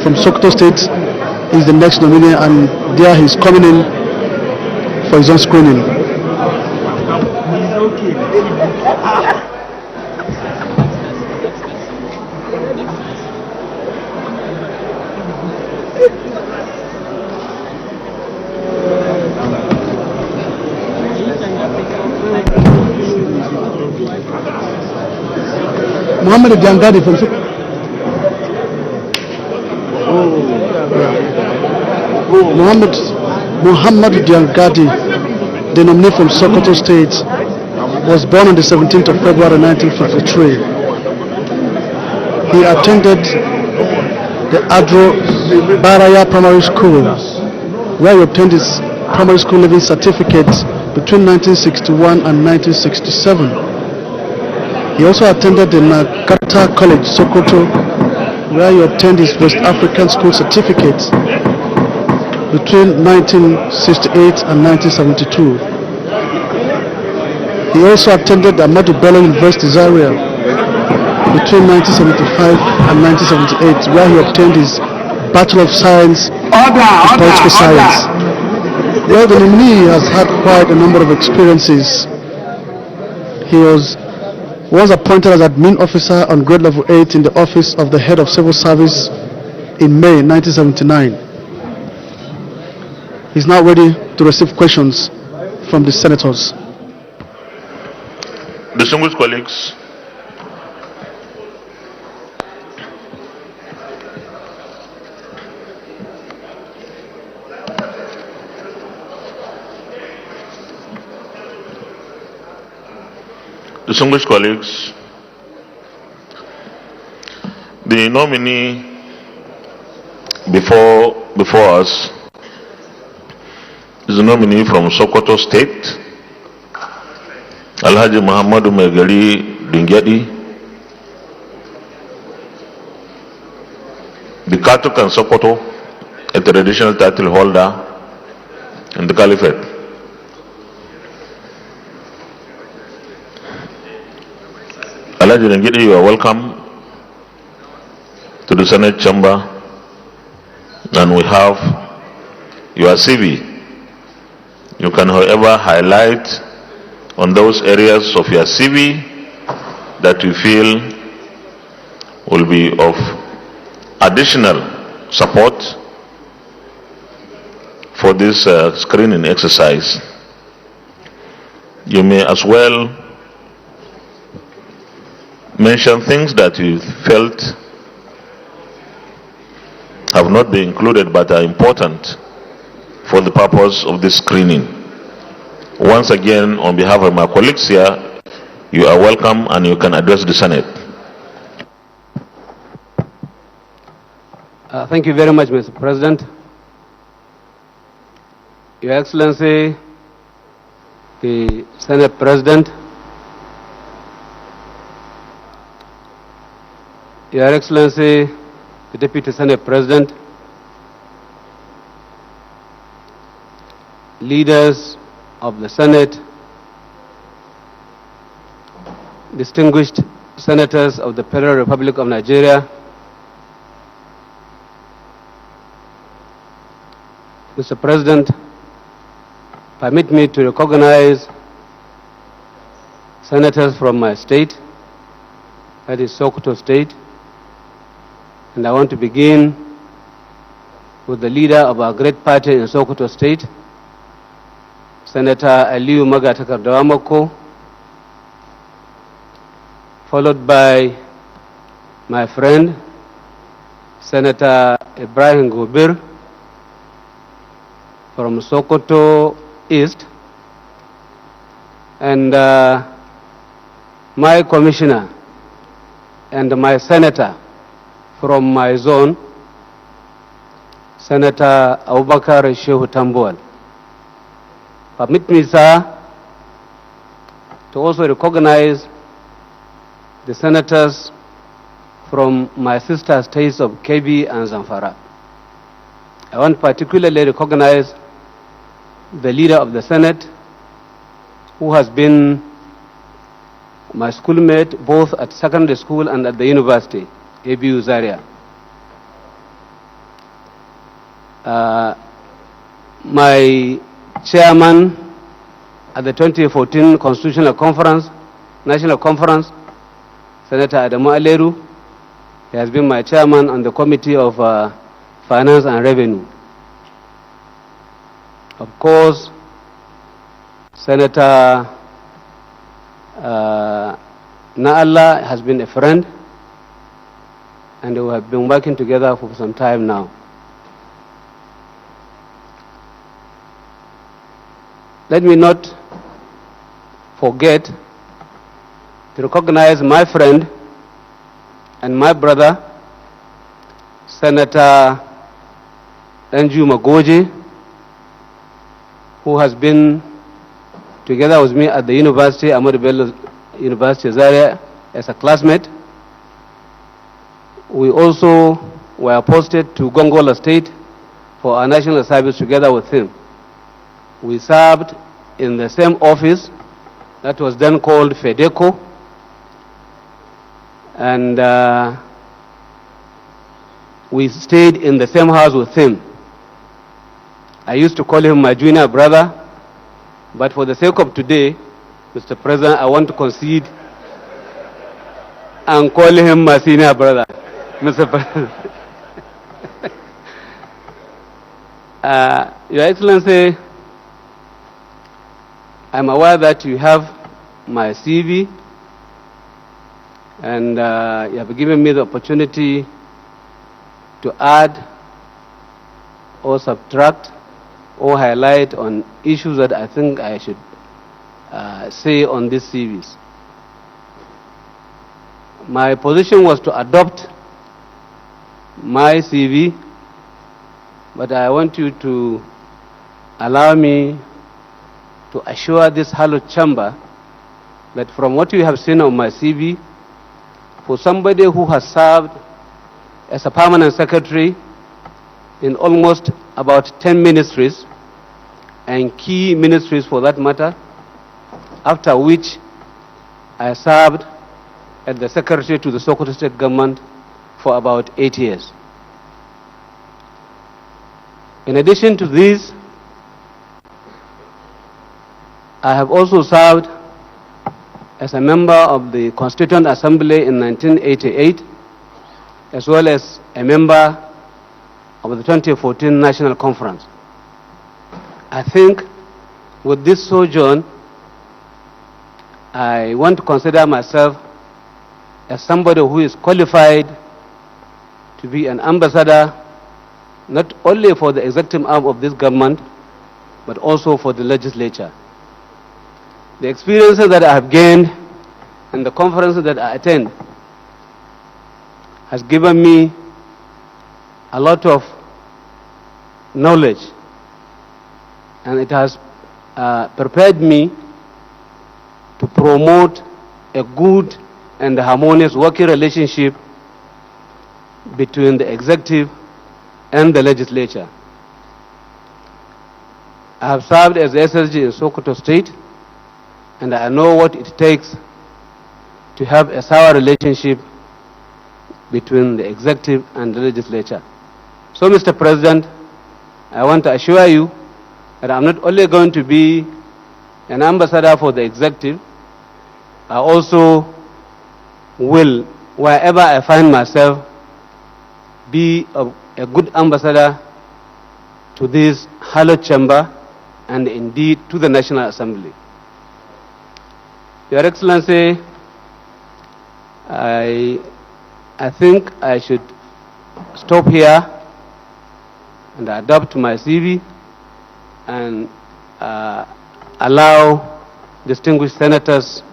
from Sokoto State is the next nominee, and there he's coming in for his own screening. Muhammad Jangadi from Muhammad Jangadi, the nominee from Sokoto State, was born on the 17th of February 1953. He attended the Adro Baraya Primary School, where he obtained his primary school leaving certificate between 1961 and 1967. He also attended the Nagata College, Sokoto, where he obtained his West African School certificate between 1968 and 1972. He also attended Ahmadu Bello University, Zaria, between 1975 and 1978, where he obtained his Bachelor of Science in Political Science. Well, the nominee has had quite a number of experiences. He was appointed as admin officer on grade level 8 in the office of the head of civil service in May 1979. He's now ready to receive questions from the senators. Distinguished colleagues, the nominee before us is a nominee from Sokoto State, Alhaji Muhammadu Megari Dingyadi, the Katukan Sokoto, a traditional title holder in the Caliphate. Alhaji Dingyadi, you are welcome to the Senate chamber, and we have your CV. You can, however, highlight on those areas of your CV that you feel will be of additional support for this screening exercise. You may as well mention things that you felt have not been included but are important for the purpose of this screening. Once again, on behalf of my colleagues here, you are welcome and you can address the Senate. Thank you very much, Mr. President. Your Excellency, the Senate President, Your Excellency, the Deputy Senate President, leaders of the Senate, distinguished senators of the Federal Republic of Nigeria, Mr. President, permit me to recognize senators from my state, that is Sokoto State, and I want to begin with the leader of our great party in Sokoto State, Senator Aliyu Magatakardawamako, followed by my friend, Senator Ibrahim Gobir from Sokoto East, and my commissioner and my senator from my zone, Senator Abubakar Shehu Tambuwal. Permit me, sir, to also recognize the senators from my sister states of Kebbi and Zamfara. I want to particularly recognize the leader of the Senate, who has been my schoolmate both at secondary school and at the university, ABU Zaria. my chairman at the 2014 Constitutional Conference, National Conference, Senator Adamu Aleru. He has been my chairman on the Committee of Finance and Revenue. Of course, Senator Naalla has been a friend, and we have been working together for some time now. Let me not forget to recognize my friend and my brother, Senator Anju Magoje, who has been together with me at the University, Ahmadu Bello University, Zaria, as a classmate. We also were posted to Gongola State for our national service together with him. We served in the same office that was then called FEDECO, and we stayed in the same house with him. I used to call him my junior brother, but for the sake of today, Mr. President, I want to concede and call him my senior brother, Mr. President. Your Excellency, I'm aware that you have my CV, and you have given me the opportunity to add or subtract or highlight on issues that I think I should say on these CVs. My position was to adopt my CV, but I want you to allow me to assure this hallowed chamber that from what you have seen on my CV, for somebody who has served as a permanent secretary in almost about 10 ministries, and key ministries for that matter, after which I served as the secretary to the Sokoto State government for about 8 years. In addition to this, I have also served as a member of the Constituent Assembly in 1988, as well as a member of the 2014 National Conference. I think with this sojourn, I want to consider myself as somebody who is qualified to be an ambassador, not only for the executive arm of this government, but also for the legislature. The experiences that I have gained and the conferences that I attend has given me a lot of knowledge, and it has prepared me to promote a good and harmonious working relationship between the executive and the legislature. I have served as the SSG in Sokoto State, and I know what it takes to have a sour relationship between the executive and the legislature. So, Mr. President, I want to assure you that I'm not only going to be an ambassador for the executive, I also will, wherever I find myself, be a good ambassador to this hallowed chamber and indeed to the National Assembly. Your Excellency, I think I should stop here and adopt my CV and allow distinguished senators